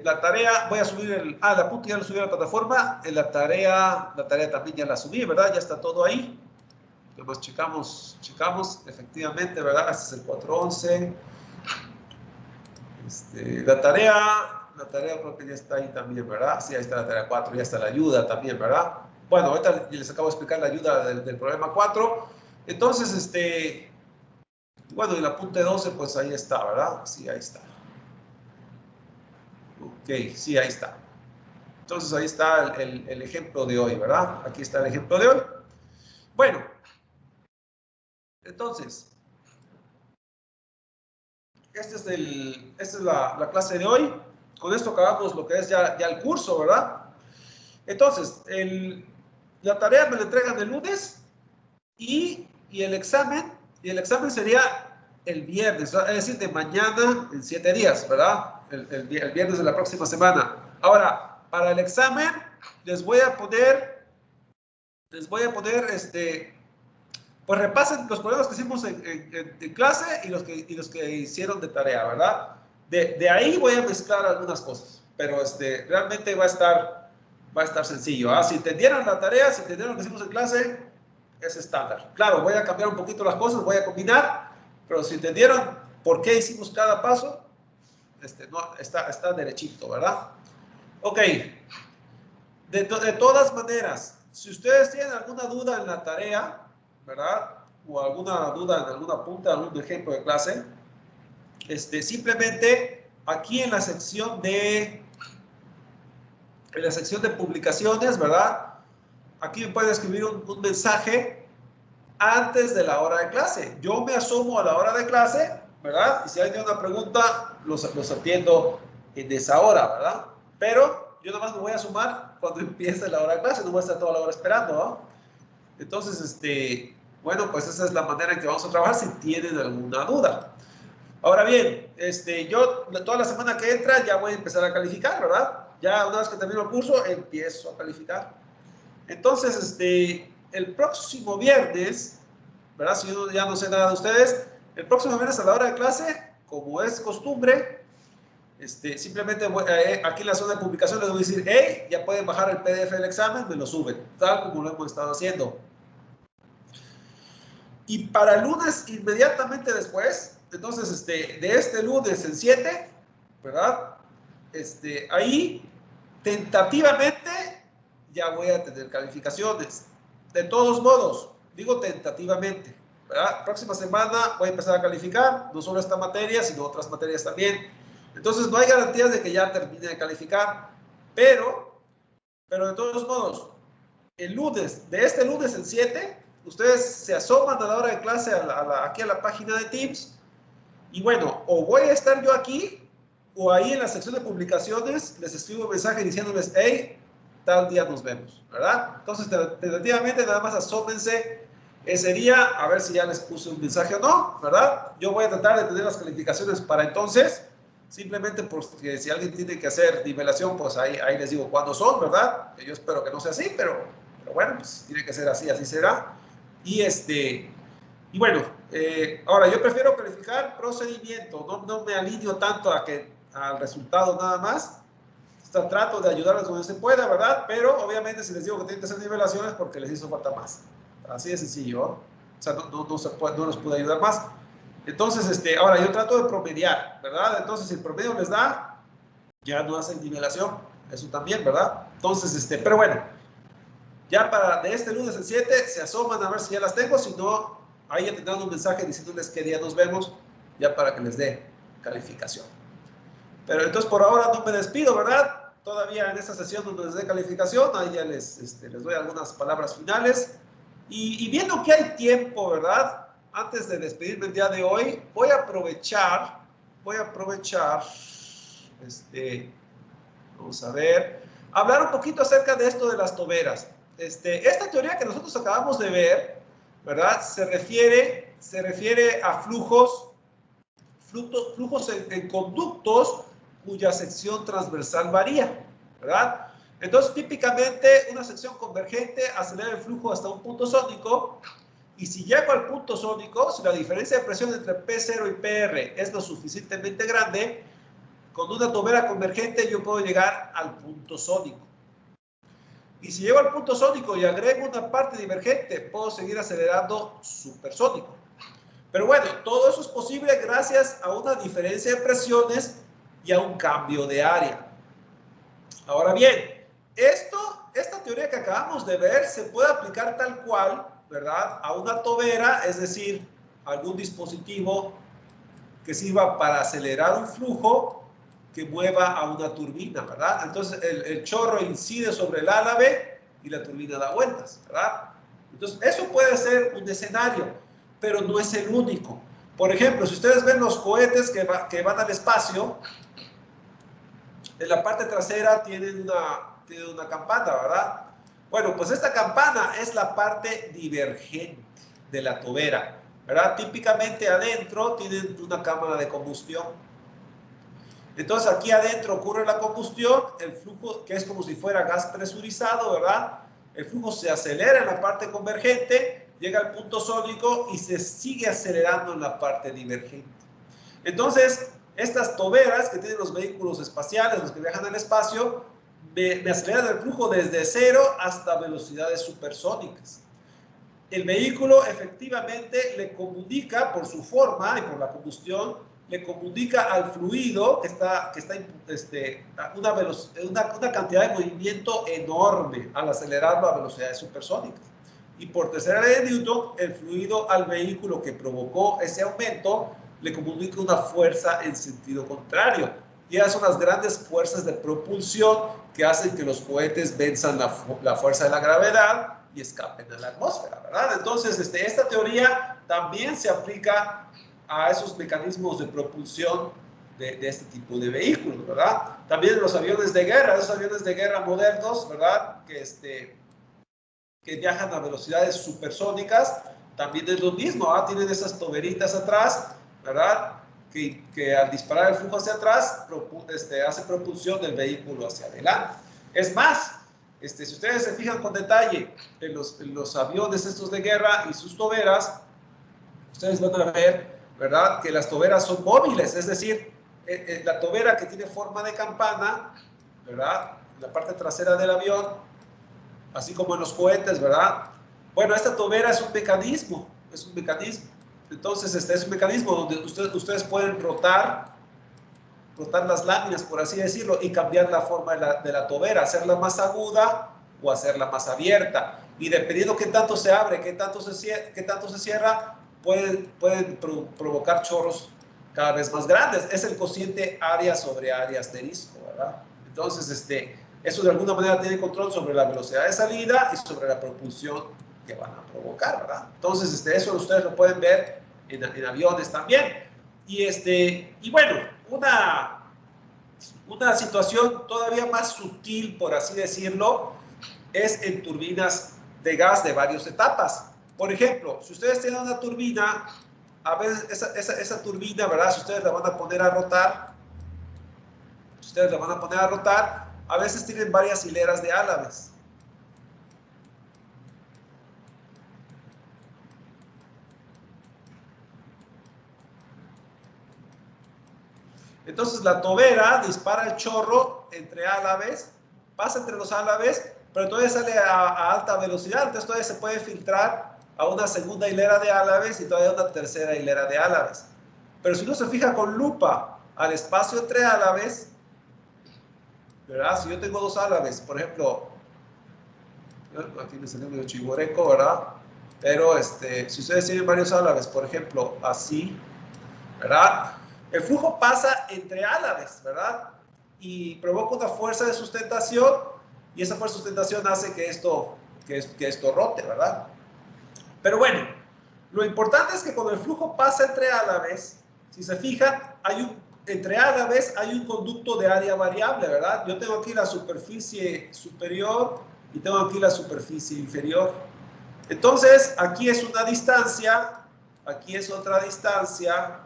La tarea, voy a subir la punta ya lo subí a la plataforma. La tarea también ya la subí, ¿verdad? Ya está todo ahí. Además checamos, efectivamente, ¿verdad? Este es el 411. La tarea creo que ya está ahí también, ¿verdad? Sí, ahí está la tarea 4, ya está la ayuda también, ¿verdad? Bueno, ahorita les acabo de explicar la ayuda del problema 4. Entonces, bueno, y la punta 12, pues ahí está, ¿verdad? Sí, ahí está. Ok, sí, ahí está. Entonces, ahí está el ejemplo de hoy, ¿verdad? Aquí está el ejemplo de hoy. Bueno, entonces, esta es la clase de hoy. Con esto acabamos lo que es ya el curso, ¿verdad? Entonces, la tarea me la entregan el lunes y el examen sería el viernes, es decir, de mañana en 7 días, ¿verdad? El viernes de la próxima semana. Ahora, para el examen les voy a poner, pues repasen los problemas que hicimos en clase y los que hicieron de tarea, ¿verdad? De ahí voy a mezclar algunas cosas, pero realmente va a estar sencillo. Si entendieron la tarea, si entendieron lo que hicimos en clase, es estándar. Claro, voy a cambiar un poquito las cosas, voy a combinar, pero si entendieron por qué hicimos cada paso, no, está derechito, ¿verdad? Ok. De todas maneras, si ustedes tienen alguna duda en la tarea, ¿verdad? O alguna duda en alguna punta, algún ejemplo de clase, simplemente aquí en la sección de publicaciones, ¿verdad? Aquí me pueden escribir un mensaje antes de la hora de clase. Yo me asomo a la hora de clase, ¿verdad? Y si alguien tiene una pregunta, los atiendo en esa hora, ¿verdad? Pero yo nada más me voy a sumar cuando empiece la hora de clase, no voy a estar toda la hora esperando, ¿no? Entonces, bueno, pues esa es la manera en que vamos a trabajar si tienen alguna duda. Ahora bien, yo toda la semana que entra ya voy a empezar a calificar, ¿verdad? Ya una vez que termino el curso, empiezo a calificar. Entonces, el próximo viernes, ¿verdad? Si yo ya no sé nada de ustedes, el próximo viernes a la hora de clase, como es costumbre, simplemente aquí en la zona de publicación les voy a decir, hey, ya pueden bajar el PDF del examen, me lo suben, tal como lo hemos estado haciendo. Y para el lunes, inmediatamente después, entonces, de este lunes en 7, ¿verdad? Ahí tentativamente ya voy a tener calificaciones. De todos modos, digo tentativamente, ¿verdad? Próxima semana voy a empezar a calificar, no solo esta materia, sino otras materias también. Entonces, no hay garantías de que ya termine de calificar, pero de todos modos, el lunes, de este lunes el 7, ustedes se asoman a la hora de clase aquí a la página de Teams, y bueno, o voy a estar yo aquí, o ahí en la sección de publicaciones les escribo un mensaje diciéndoles, hey, tal día nos vemos, ¿verdad? Entonces, tentativamente nada más asómense ese día, a ver si ya les puse un mensaje o no, ¿verdad? Yo voy a tratar de tener las calificaciones para entonces, simplemente porque si alguien tiene que hacer nivelación, pues ahí les digo cuándo son, ¿verdad? Yo espero que no sea así, pero bueno, pues tiene que ser así, así será. Y bueno, ahora yo prefiero calificar procedimiento, no me alineo tanto al resultado nada más. Trato de ayudarles donde se pueda, ¿verdad? Pero obviamente si les digo que tienen que hacer nivelaciones porque les hizo falta más. Así de sencillo, ¿no? O sea, no les pude ayudar más. Entonces, ahora yo trato de promediar, ¿verdad? Entonces, si el promedio les da, ya no hacen nivelación. Eso también, ¿verdad? Entonces, pero bueno, ya de este lunes el 7 se asoman a ver si ya las tengo. Si no, ahí ya tendrán un mensaje diciéndoles qué día nos vemos, ya para que les dé calificación. Pero entonces, por ahora no me despido, ¿verdad? Todavía en esta sesión donde les dé calificación, ahí ya les doy algunas palabras finales. Y viendo que hay tiempo, ¿verdad? Antes de despedirme el día de hoy, voy a aprovechar, vamos a ver, hablar un poquito acerca de esto de las toberas. Esta teoría que nosotros acabamos de ver, ¿verdad? Se refiere a flujos en conductos cuya sección transversal varía, ¿verdad? Entonces, típicamente, una sección convergente acelera el flujo hasta un punto sónico, y si llego al punto sónico, si la diferencia de presión entre P0 y PR es lo suficientemente grande, con una tobera convergente yo puedo llegar al punto sónico. Y si llego al punto sónico y agrego una parte divergente, puedo seguir acelerando supersónico. Pero bueno, todo eso es posible gracias a una diferencia de presiones y a un cambio de área. Ahora bien, esta teoría que acabamos de ver se puede aplicar tal cual, ¿verdad? A una tobera, es decir, algún dispositivo que sirva para acelerar un flujo que mueva a una turbina, ¿verdad? Entonces, el chorro incide sobre el álave y la turbina da vueltas, ¿verdad? Entonces, eso puede ser un escenario, pero no es el único. Por ejemplo, si ustedes ven los cohetes que van al espacio, en la parte trasera tienen una campana, ¿verdad? Bueno, pues esta campana es la parte divergente de la tobera, ¿verdad? Típicamente adentro tienen una cámara de combustión. Entonces aquí adentro ocurre la combustión, el flujo, que es como si fuera gas presurizado, ¿verdad? El flujo se acelera en la parte convergente, llega al punto sónico y se sigue acelerando en la parte divergente. Entonces, estas toberas que tienen los vehículos espaciales, los que viajan al espacio, me aceleran el flujo desde 0 hasta velocidades supersónicas. El vehículo efectivamente le comunica por su forma y por la combustión, le comunica al fluido que está una cantidad de movimiento enorme al acelerarlo a velocidades supersónicas. Y por tercera ley de Newton, el fluido al vehículo que provocó ese aumento le comunica una fuerza en sentido contrario. Y esas son las grandes fuerzas de propulsión que hacen que los cohetes venzan la fuerza de la gravedad y escapen a la atmósfera, ¿verdad? Entonces, esta teoría también se aplica a esos mecanismos de propulsión de este tipo de vehículos, ¿verdad? También los aviones de guerra, esos aviones de guerra modernos, ¿verdad? Que viajan a velocidades supersónicas, también es lo mismo, ¿verdad? Tienen esas toberitas atrás, ¿verdad? Que al disparar el flujo hacia atrás, hace propulsión del vehículo hacia adelante. Es más, si ustedes se fijan con detalle en los aviones estos de guerra y sus toberas, ustedes van a ver, ¿verdad?, que las toberas son móviles, es decir, la tobera que tiene forma de campana, ¿verdad?, la parte trasera del avión, así como en los cohetes, ¿verdad? Bueno, esta tobera es un mecanismo, Entonces, es un mecanismo donde ustedes pueden rotar rotar las láminas, por así decirlo, y cambiar la forma de la tobera, hacerla más aguda o hacerla más abierta. Y dependiendo qué tanto se abre, qué tanto se cierra, pueden provocar chorros cada vez más grandes. Es el cociente área sobre área asterisco, ¿verdad? Entonces, eso de alguna manera tiene control sobre la velocidad de salida y sobre la propulsión que van a provocar, ¿verdad? Entonces, eso ustedes lo pueden ver en aviones también. Y bueno, una situación todavía más sutil, por así decirlo, es en turbinas de gas de varias etapas. Por ejemplo, si ustedes tienen una turbina, a veces esa turbina, ¿verdad? Si ustedes la van a poner a rotar, a veces tienen varias hileras de álabes. Entonces la tobera dispara el chorro entre álabes, pasa entre los álabes, pero todavía sale a alta velocidad, entonces todavía se puede filtrar a una segunda hilera de álabes y todavía a una tercera hilera de álabes. Pero si uno se fija con lupa al espacio entre álabes, ¿verdad? Si yo tengo dos álabes, por ejemplo, aquí me salió medio chiboreco, ¿verdad? Pero si ustedes tienen varios álabes, por ejemplo, así, ¿verdad? El flujo pasa entre álabes, ¿verdad? Y provoca una fuerza de sustentación y esa fuerza de sustentación hace que esto rote, ¿verdad? Pero bueno, lo importante es que cuando el flujo pasa entre álabes, si se fijan, entre álabes hay un conducto de área variable, ¿verdad? Yo tengo aquí la superficie superior y tengo aquí la superficie inferior. Entonces, aquí es una distancia, aquí es otra distancia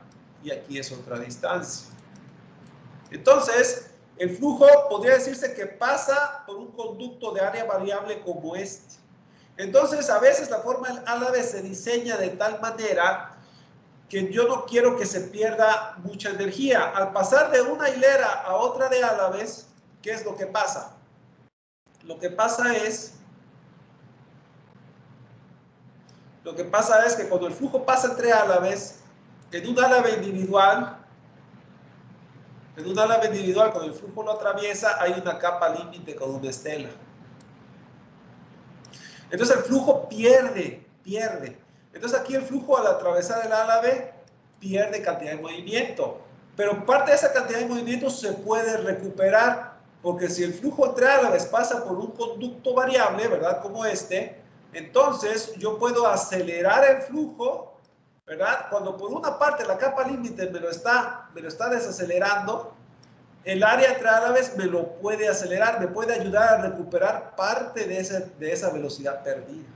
y aquí es otra distancia. Entonces, el flujo podría decirse que pasa por un conducto de área variable como este. Entonces, a veces la forma del álabe se diseña de tal manera que yo no quiero que se pierda mucha energía. Al pasar de una hilera a otra de álabes, ¿qué es lo que pasa? Lo que pasa es que cuando el flujo pasa entre álabes, en un álabe individual, cuando el flujo lo atraviesa, hay una capa límite con una estela. Entonces el flujo pierde. Entonces aquí el flujo al atravesar el álabe pierde cantidad de movimiento. Pero parte de esa cantidad de movimiento se puede recuperar, porque si el flujo entre álabes pasa por un conducto variable, ¿verdad? Como entonces yo puedo acelerar el flujo, ¿verdad? Cuando por una parte la capa límite me lo está desacelerando, el área entre álabes me lo puede acelerar, me puede ayudar a recuperar parte de esa velocidad perdida.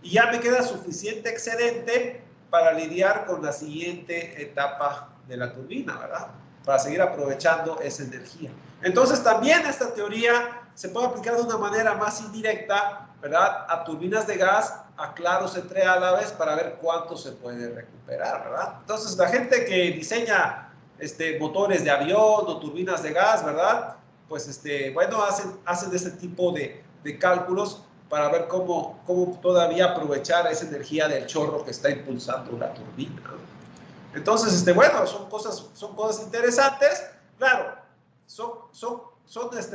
Y ya me queda suficiente excedente para lidiar con la siguiente etapa de la turbina, ¿verdad? Para seguir aprovechando esa energía. Entonces también esta teoría se puede aplicar de una manera más indirecta, ¿verdad? A turbinas de gas, a claros entre álabes para ver cuánto se puede recuperar, ¿verdad? Entonces la gente que diseña motores de avión o turbinas de gas, ¿verdad? Pues bueno, hacen este tipo de cálculos para ver cómo todavía aprovechar esa energía del chorro que está impulsando la turbina. Entonces, bueno, son cosas interesantes. Claro, son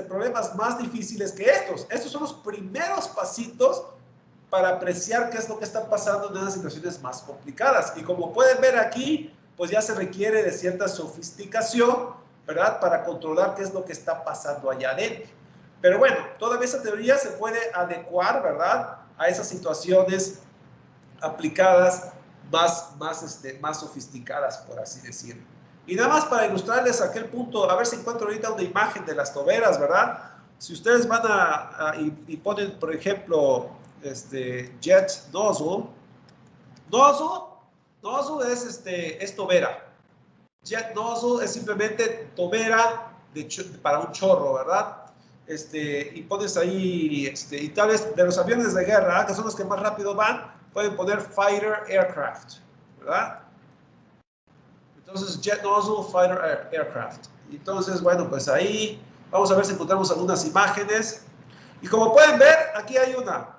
problemas más difíciles que estos. Estos son los primeros pasitos para apreciar qué es lo que está pasando en unas situaciones más complicadas. Y como pueden ver aquí, pues ya se requiere de cierta sofisticación, ¿verdad? Para controlar qué es lo que está pasando allá adentro. Pero bueno, todavía esa teoría se puede adecuar, ¿verdad? A esas situaciones aplicadas más sofisticadas, por así decirlo. Y nada más para ilustrarles aquel punto, a ver si encuentro ahorita una imagen de las toberas, ¿verdad? Si ustedes van y ponen, por ejemplo, jet nozzle es tobera. Jet nozzle es simplemente tobera para un chorro, ¿verdad? Y pones ahí, y tal vez de los aviones de guerra, que son los que más rápido van, pueden poner fighter aircraft, ¿verdad? Entonces, jet nozzle, fighter aircraft. Entonces, bueno, pues ahí vamos a ver si encontramos algunas imágenes. Y como pueden ver, aquí hay una.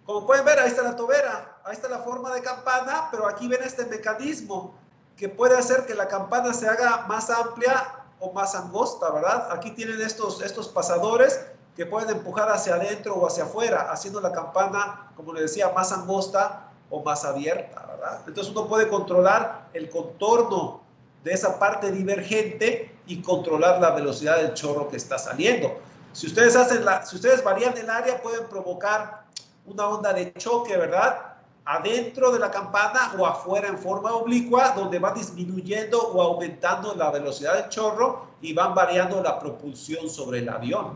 Como pueden ver, ahí está la tobera, ahí está la forma de campana, pero aquí ven este mecanismo que puede hacer que la campana se haga más amplia o más angosta, ¿verdad? Aquí tienen estos pasadores que pueden empujar hacia adentro o hacia afuera, haciendo la campana, como les decía, más angosta o más abierta, ¿verdad? Entonces uno puede controlar el contorno de esa parte divergente y controlar la velocidad del chorro que está saliendo. Si ustedes varían el área, pueden provocar una onda de choque, ¿verdad? Adentro de la campana o afuera en forma oblicua, donde va disminuyendo o aumentando la velocidad del chorro y van variando la propulsión sobre el avión.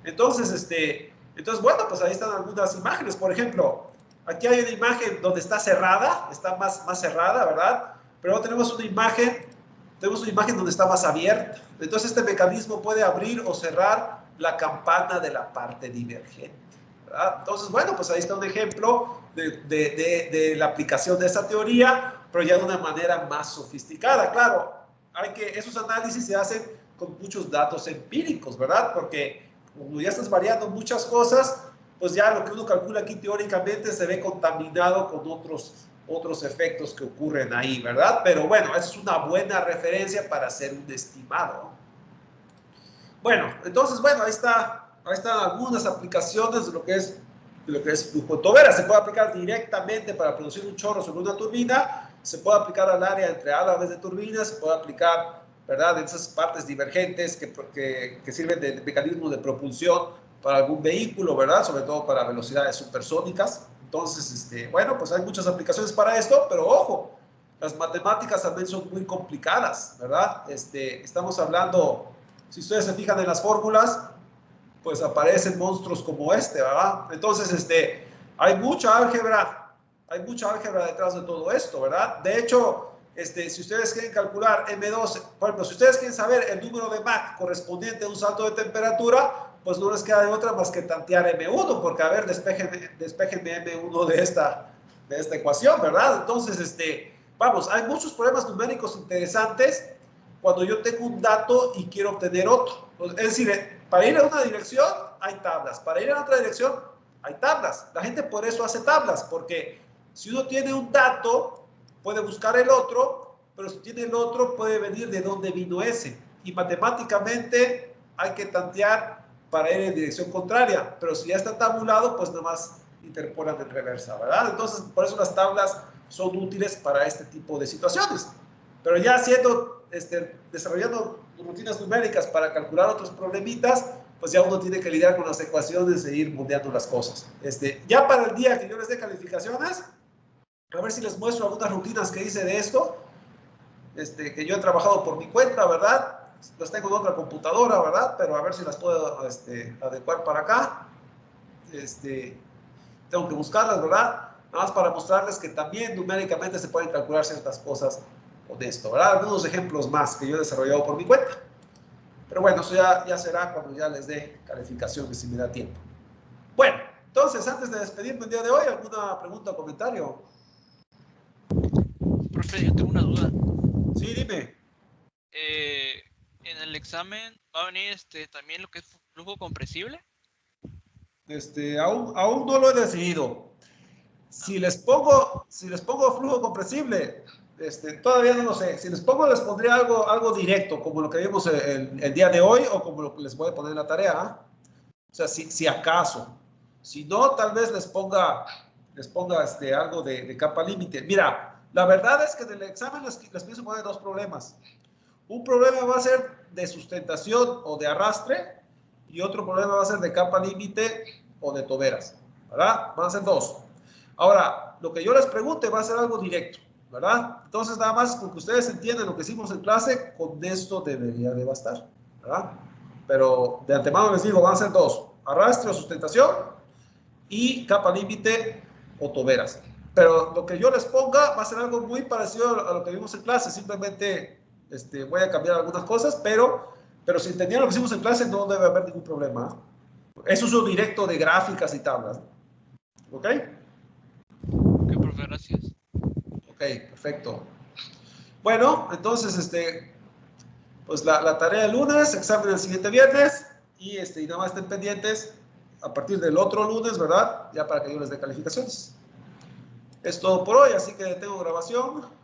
Entonces, bueno, pues ahí están algunas imágenes. Por ejemplo, aquí hay una imagen donde está cerrada, está más cerrada, ¿verdad? Pero tenemos una imagen donde está más abierta. Entonces, este mecanismo puede abrir o cerrar la campana de la parte divergente, ¿verdad? Entonces, bueno, pues ahí está un ejemplo de la aplicación de esta teoría, pero ya de una manera más sofisticada. Claro, esos análisis se hacen con muchos datos empíricos, ¿verdad? Porque como ya estás variando muchas cosas, pues ya lo que uno calcula aquí teóricamente se ve contaminado con otros efectos que ocurren ahí, ¿verdad? Pero bueno, esa es una buena referencia para hacer un estimado. Bueno, entonces, bueno, ahí están algunas aplicaciones de lo que es flujo de tobera. Se puede aplicar directamente para producir un chorro sobre una turbina, se puede aplicar al área entre álabes de turbinas, se puede aplicar, ¿verdad?, en esas partes divergentes que sirven de mecanismo de propulsión para algún vehículo, ¿verdad?, sobre todo para velocidades supersónicas. Entonces, bueno, pues hay muchas aplicaciones para esto, pero ojo, las matemáticas también son muy complicadas, ¿verdad? Estamos hablando, si ustedes se fijan en las fórmulas, pues aparecen monstruos como ¿verdad? Entonces, hay mucha álgebra detrás de todo esto, ¿verdad? De hecho, si ustedes quieren calcular M2, por ejemplo, si ustedes quieren saber el número de Mach correspondiente a un salto de temperatura, pues no les queda de otra más que tantear M1, porque a ver, despéjenme M1 de esta ecuación, ¿verdad? Entonces, vamos, hay muchos problemas numéricos interesantes cuando yo tengo un dato y quiero obtener otro. Es decir, para ir a una dirección hay tablas, para ir a otra dirección hay tablas. La gente por eso hace tablas, porque si uno tiene un dato, puede buscar el otro, pero si tiene el otro, puede venir de dónde vino ese. Y matemáticamente hay que tantear para ir en dirección contraria, pero si ya está tabulado, pues nomás interpolan en reversa, ¿verdad? Entonces, por eso las tablas son útiles para este tipo de situaciones. Pero ya desarrollando rutinas numéricas para calcular otros problemitas, pues ya uno tiene que lidiar con las ecuaciones e ir moldeando las cosas. Ya para el día que yo les dé calificaciones, a ver si les muestro algunas rutinas que hice de esto, que yo he trabajado por mi cuenta, ¿verdad? Las tengo en otra computadora, ¿verdad? Pero a ver si las puedo adecuar para acá. Tengo que buscarlas, ¿verdad? Nada más para mostrarles que también numéricamente se pueden calcular ciertas cosas con esto, ¿verdad? Algunos ejemplos más que yo he desarrollado por mi cuenta. Pero bueno, eso ya será cuando ya les dé calificaciones si me da tiempo. Bueno, entonces, antes de despedirme el día de hoy, ¿alguna pregunta o comentario? Profe, yo tengo una duda. Sí, dime. En el examen va a venir también lo que es flujo compresible. Aún no lo he decidido. Si les pongo flujo compresible, todavía no lo sé. Si les pondría algo directo, como lo que vimos el día de hoy, o como lo que les voy a poner en la tarea. O sea, si acaso. Si no, tal vez les ponga algo de capa límite. Mira, la verdad es que en el examen les pienso poner dos problemas. Un problema va a ser de sustentación o de arrastre, y otro problema va a ser de capa límite o de toberas, ¿verdad? Van a ser dos. Ahora, lo que yo les pregunte va a ser algo directo, ¿verdad? Entonces, nada más porque ustedes entiendan lo que hicimos en clase, con esto debería de bastar, ¿verdad? Pero de antemano les digo, van a ser dos: arrastre o sustentación, y capa límite o toberas. Pero lo que yo les ponga va a ser algo muy parecido a lo que vimos en clase. Simplemente voy a cambiar algunas cosas, pero si entendieron lo que hicimos en clase, no debe haber ningún problema. Es uso directo de gráficas y tablas. ¿Ok? Ok, profe, gracias. Ok, perfecto. Bueno, entonces, pues la tarea del lunes, examen el siguiente viernes, y nada más estén pendientes a partir del otro lunes, ¿verdad? Ya para que yo les dé calificaciones. Es todo por hoy, así que tengo grabación.